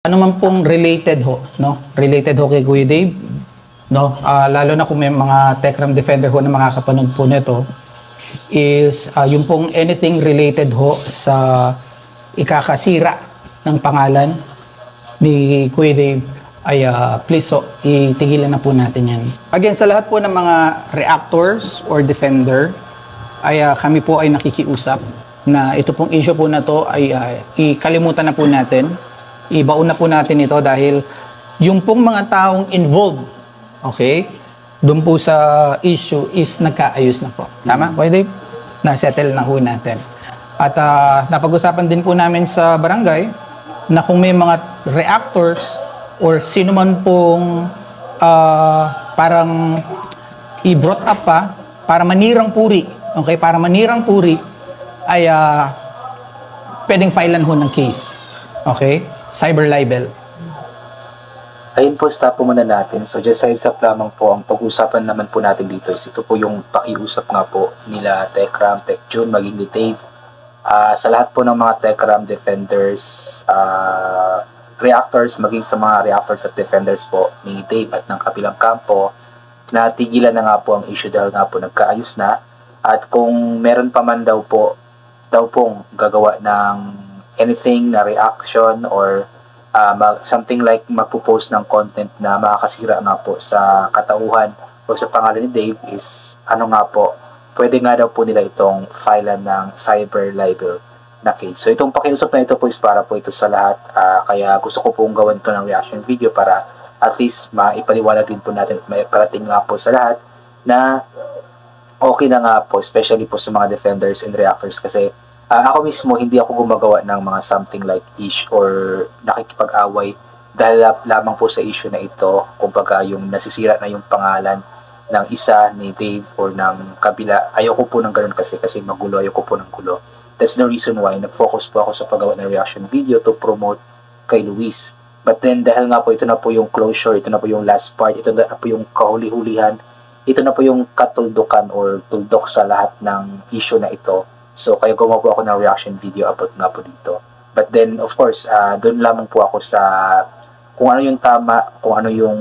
Ano man pong related ho, no? Related ho kay Kuya Dave, no? Lalo na kung may mga Techram Defender ho na makakapanood po nito, is yung pong anything related ho sa ikakasira ng pangalan ni Kuya Dave ay please ho, itigilan na po natin yan. Again, sa lahat po ng mga reactors or defender, ay kami po ay nakikiusap na ito pong issue po na to ay ikalimutan na po natin. Ibaon na po natin ito dahil yung pong mga taong involved, okay, doon po sa issue is nagkaayos na po. Tama? Kuya Dave? Na-settle na po natin. At napag-usapan din po namin sa barangay na kung may mga reactors or sino man pong parang i-brought up pa para manirang puri, okay, para manirang puri ay pwedeng filean ho ng case. Okay? Cyber libel. Ayun po, stop po muna natin. So just heads up lamang po, ang pag-usapan naman po natin dito is ito po yung pakiusap nga po nila Techram, TechJune, maging ni Dave. Sa lahat po ng mga Techram defenders, reactors, maging sa mga reactors at defenders po ni Dave at ng kabilang kampo, natigilan na nga po ang issue dahil nga po nagkaayos na. At kung meron pa man daw pong gagawa ng anything na reaction or something like magpo-post ng content na makakasira nga po sa katauhan o sa pangalan ni Dave is ano nga po, pwede nga daw po nila itong filean ng cyber libel na case. So itong pakiusap na ito po is para po ito sa lahat, kaya gusto ko pong gawan ito ng reaction video para at least maipaliwanag din po natin at maiparating nga po sa lahat na okay na nga po, especially po sa mga defenders and reactors kasi ako mismo, hindi ako gumagawa ng mga something like ish or nakikipag-away dahil lamang po sa issue na ito. Kumbaga, yung nasisira na yung pangalan ng isa, ni Dave, or ng kabila. Ayoko po ng ganun kasi magulo. Ayoko po ng gulo. That's the reason why nag-focus po ako sa paggawa ng reaction video to promote kay Luis. But then, dahil nga po ito na po yung closure, ito na po yung last part, ito na po yung kahuli-hulihan, ito na po yung katuldukan or tuldok sa lahat ng issue na ito. So, kaya gumawa po ako ng reaction video about nga po dito. But then, of course, doon lamang po ako sa kung ano yung tama, kung ano yung,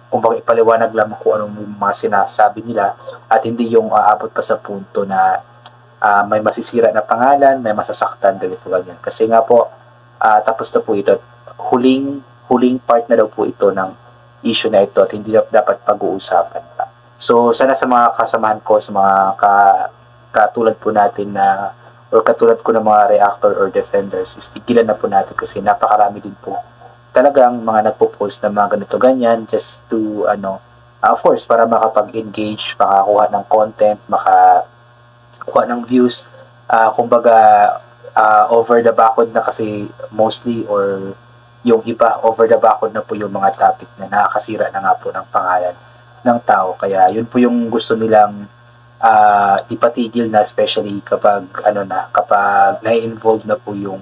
kung baka ipaliwanag lamang kung ano yung mga sinasabi nila at hindi yung aabot pa sa punto na may masisira na pangalan, may masasaktan, ganito ganyan. Kasi nga po, tapos na po ito. Huling part na daw po ito ng issue na ito at hindi dapat pag-uusapan pa. So, sana sa mga kasamahan ko, sa mga katulad po natin na or katulad ko ng mga reactor or defenders is tigilan na po natin kasi napakarami din po talagang mga nagpo-post na mga ganito ganyan just to of course para makapag-engage, makakuha ng content, makakuha ng views, kumbaga over the background na kasi mostly or yung iba over the background na po yung mga topic na nakakasira na nga po ng pangalan ng tao, kaya yun po yung gusto nilang ipatigil na, especially kapag kapag na-involve na po yung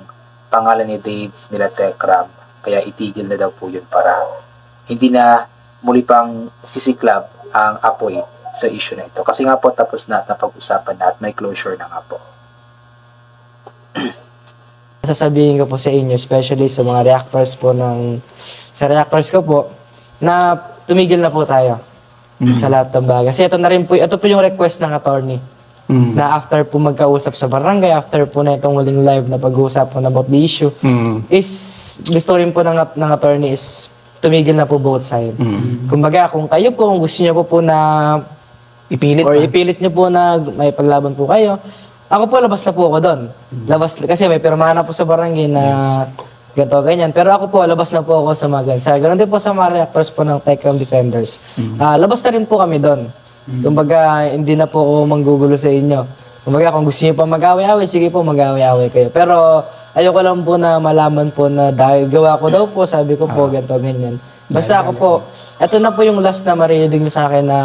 pangalan ni Dave nila Techram, kaya itigil na daw po yun para hindi na muli pang sisiklab ang apoy sa issue na ito kasi nga po tapos na at napag-usapan na at may closure na nga po. Sasabihin ko po sa inyo, especially sa mga reactors po sa reactors ko po, na tumigil na po tayo. Sa lahat ng bagay. Kasi ito na rin po, ito po yung request ng attorney. Na after po magkausap sa barangay, after po na itong huling live na pag-uusapan about the issue, is gusto rin po ng attorney is tumigil na po both side. Kumbaga, kung kayo po, kung gusto niyo po na ipilit niyo po na may paglaban po kayo, ako po labas na po ako doon. Labas, kasi may pirmahan na po sa barangay na ganito, ganyan. Pero ako po, labas na po ako sa mga ganyan. Ganoon din po sa mga reactors po ng Techram Defenders. Labas na rin po kami doon. Kumbaga, hindi na po ako manggugulo sa inyo. Kumbaga, kung gusto niyo pa mag-away-away, sige po, mag-away-away kayo. Pero, ayoko lang po na malaman po na dahil gawa ko daw po, sabi ko po, ganito, ganyan. Basta ako po, ito na po yung last na marinig niyo sa akin na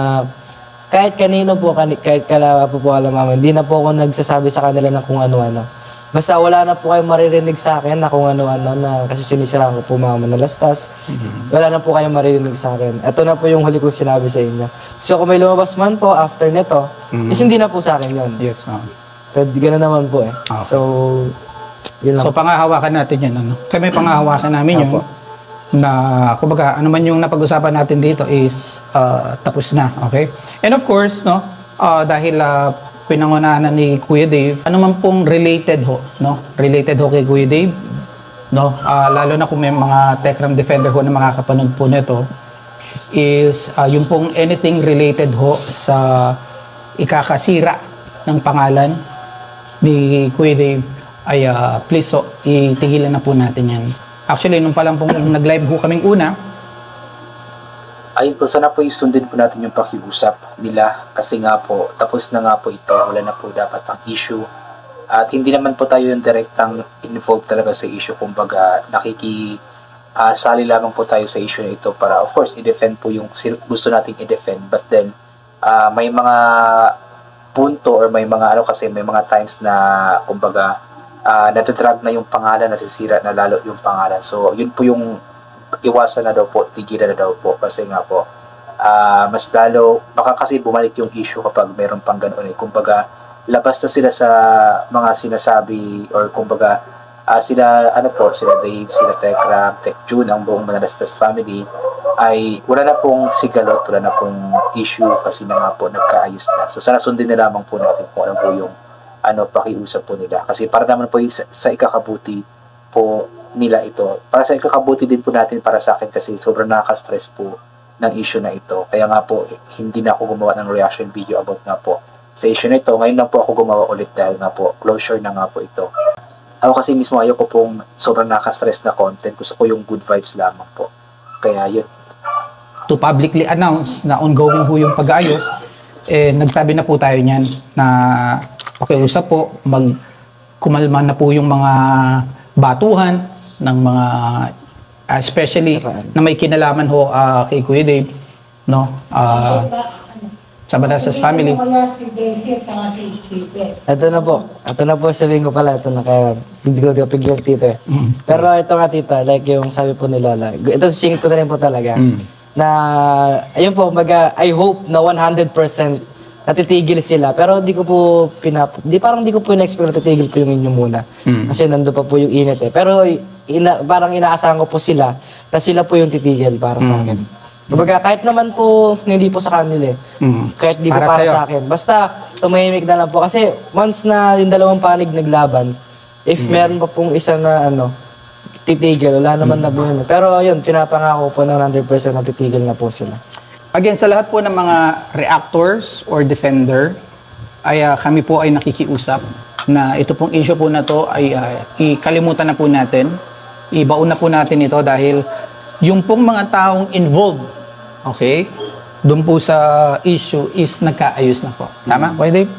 kahit kanino po, kahit kalawa po alamaman, hindi na po ako nagsasabi sa kanila na kung ano-ano. Basta wala na po kayong maririnig sa akin na kung ano-ano na kasi sinisiraan ko po mga manalastas. Wala na po kayong maririnig sa akin. Ito na po yung huli kong sinabi sa inyo. So kung may lumabas man po after nito, is hindi na po sa akin yun. Yes. Pero gano'n naman po eh. Okay. So, yun lang. So pangahawakan natin yan. Kami pangahawakan namin yun. na kumbaga ano man yung napag-usapan natin dito is tapos na, okay? And of course, no, dahil pinangunahan na ni Kuya Dave, ano man pong related ho, no? Related ho kay Kuya Dave, no? Lalo na kung may mga Techram Defender ho na makakapanood po nito, is yung pong anything related ho sa ikakasira ng pangalan ni Kuya Dave ay please ho, itigilan na po natin yan. Actually, nung palang pong nag-live ho kaming una, ayun po, sana po isundin po natin yung pakiusap nila kasi nga po, tapos na nga po ito, wala na po dapat ang issue. At hindi naman po tayo yung direktang involved talaga sa issue, kumbaga sali lamang po tayo sa issue na ito para of course i-defend po yung gusto nating i-defend, but then may mga punto or may mga kasi may mga times na kumbaga natadrag na yung pangalan, nasisira na lalo yung pangalan. So yun po yung iwasan na daw po, tigilan na daw po kasi nga po mas lalo baka kasi bumalik yung issue kapag meron pang ganoon kumbaga labas na sila sa mga sinasabi or kumbaga sila sila Dave, sila Tekram, Tech June, ang buong Manalastas family ay wala na pong sigalot, wala na pong issue kasi na nga po nagkaayos na. So sana sundin na lamang po natin kung ano po yung pakiusap po nila kasi para naman po sa ikakabuti po nila ito, para sa ikakabuti din po natin para sa akin kasi sobrang nakaka-stress po ng issue na ito, kaya nga po hindi na ako gumawa ng reaction video about nga po sa issue na ito. Ngayon lang po ako gumawa ulit dahil nga po closure na nga po ito. Ako kasi mismo ayoko pong sobrang nakaka-stress na content, gusto ko yung good vibes lamang po, kaya yun. To publicly announce na ongoing ho yung pag-aayos, nagsabi na po tayo niyan na pakiusap po, kumalma na po yung mga batuhan ng mga especially na may kinalaman ho kay Kuya Dave, no? Sa Manalastas family. Ito na po sabihin ko pala, ito na kaya hindi ko pigil tito eh. Pero ito nga tita, like yung sabi po ni Lola, ito singit ko na rin po talaga, na ayun po, I hope na 100% natitigil sila, pero di ko po parang di ko po in-expect na titigil po yung inyo muna. Kasi nandun pa po yung init eh. Pero parang inaasahan ko po sila na sila po yung titigil para sa akin. Kumbaga kahit naman po hindi po sa kanila eh. Kahit di po para sa akin. Basta tumahimik na lang po kasi once na yung dalawang panig naglaban, if meron pa pong isa na titigil, wala naman na buhay. Pero yun, pinapangako po na 100% na titigil na po sila. Again, sa lahat po ng mga reactors or defender, ay kami po ay nakikiusap na ito pong issue po na to ay ikalimutan na po natin. Ibaon na po natin ito dahil yung pong mga taong involved, okay, doon po sa issue is nagkaayos na po. Tama, Kuya Dave?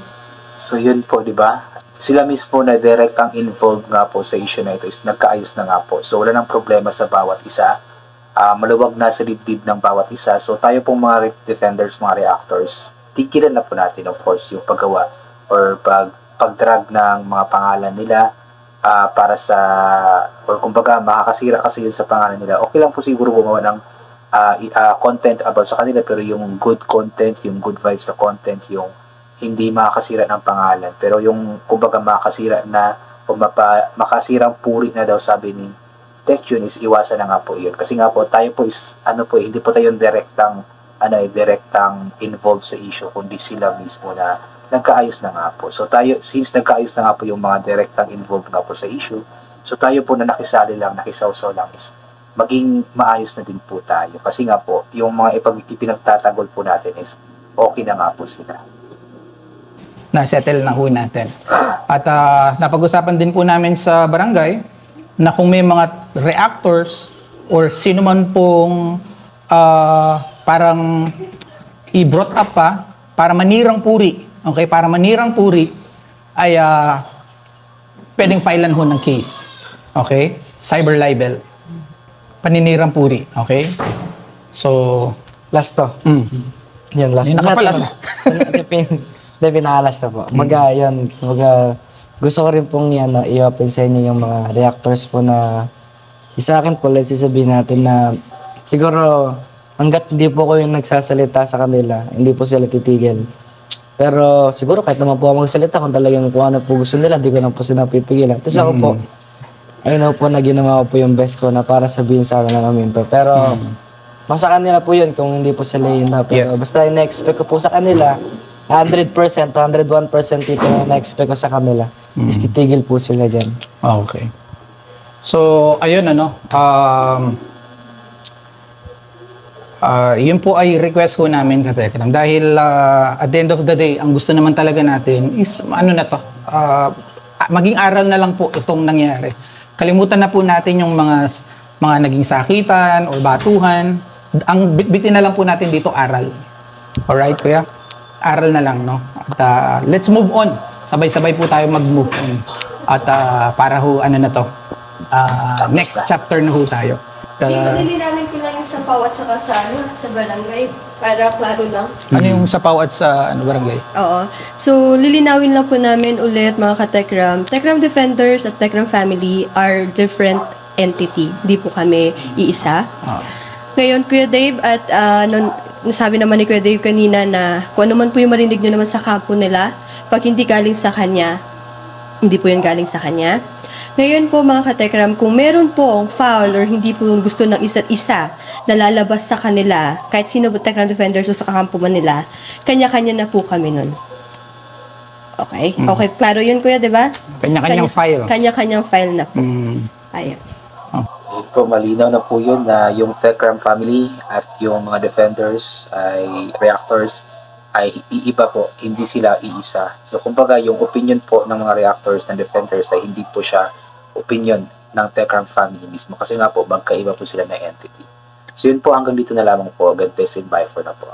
So yun po, di ba? Sila mismo na direktang involved nga po sa issue na ito is nagkaayos na nga po. So wala nang problema sa bawat isa. Maluwag na sa dibdib ng bawat isa. So tayo pong mga defenders, mga reactors, tigilan na po natin of course yung paggawa or pagdrag ng mga pangalan nila para sa or kumbaga makakasira kasi yun sa pangalan nila. Okay lang po siguro gumawa ng content about sa kanila, pero yung good content, yung good vibes na content, yung hindi makakasira ng pangalan, pero yung kumbaga makakasira na o makasirang puri na daw sabi ni Tech June is iwasan na nga po yun. Kasi nga po tayo po is hindi po tayo direktang involved sa issue, kundi sila mismo na nagkaayos na nga po. So tayo, since nagkaayos na nga po yung mga direktang involved nga po sa issue, so tayo po na nakisali lang, nakisawsaw lang is maging maayos na din po tayo. Kasi nga po, yung mga ipinagtatagol po natin is okay na nga po sila. Na-settle na ho natin. At napag-usapan din po namin sa barangay na kung may mga reactors or sino man pong parang i-brought up pa para manirang puri, okay, para manirang puri ay pwedeng filean ho ng case, okay, cyber libel, paninirang puri, okay. So Last to. Yan, last Yun to. nakapalas. Hindi, pinakalas na po. Gusto ko rin pong yan na i-open sa inyo yung mga reactors po na sa akin po, let's sabihin natin na siguro hanggat hindi po ko yung nagsasalita sa kanila, hindi po sila titigil. Pero siguro kahit naman po ako magsalita kung talagang kung ano po gusto nila, hindi ko na po sila pipigilan. Tapos ako po, I know po na ginawa ko po yung best ko na para sabihin sa kanila namin to. Pero, nasa kanila po yun kung hindi po sila yun na. Pero Yes. basta na-expect ko po sa kanila, 100%, 101% dito na na-expect ko sa kanila. Is titigil po sila dyan. Okay. So, ayun yun po ay request ko namin katekram. Dahil at the end of the day, ang gusto naman talaga natin is maging aral na lang po itong nangyari. Kalimutan na po natin yung mga naging sakitan o batuhan. Ang bitbitin na lang po natin dito aral. Alright, kuya? Aral na lang, no? At let's move on. Sabay-sabay po tayo mag-move on. At para ho, next chapter na ho tayo. Lilinawin ko lang yung sapaw at saka sa barangay para klaro lang. Ano yung sapaw at sa barangay? Oo. So, lilinawin lang po namin ulit mga ka-Tekram. Tekram Defenders at Tekram Family are different entity. Hindi po kami iisa. Ngayon, Kuya Dave, at nasabi naman ni Kuya Dave kanina na kung ano man po yung marinig nyo naman sa kampo nila, pag hindi galing sa kanya, hindi po yun galing sa kanya. Ngayon po mga ka-Tekram, kung meron pong foul or hindi po gusto ng isa't isa na lalabas sa kanila, kahit sino po Tekram Defenders o sa kakampo man nila, kanya-kanya na po kami nun. Okay? Okay, klaro yun kuya, di ba? Kanya-kanyang file. Kanya-kanyang file na po. Ayun. Yun po, malinaw na po yun na yung Tekram family at yung mga defenders ay reactors ay iiba po, hindi sila iisa. So kumbaga yung opinion po ng mga reactors ng defenders ay hindi po siya opinion ng Tekram family mismo kasi nga po magkaiba po sila na entity. So yun po, hanggang dito na lamang po. God bless and bye for na po.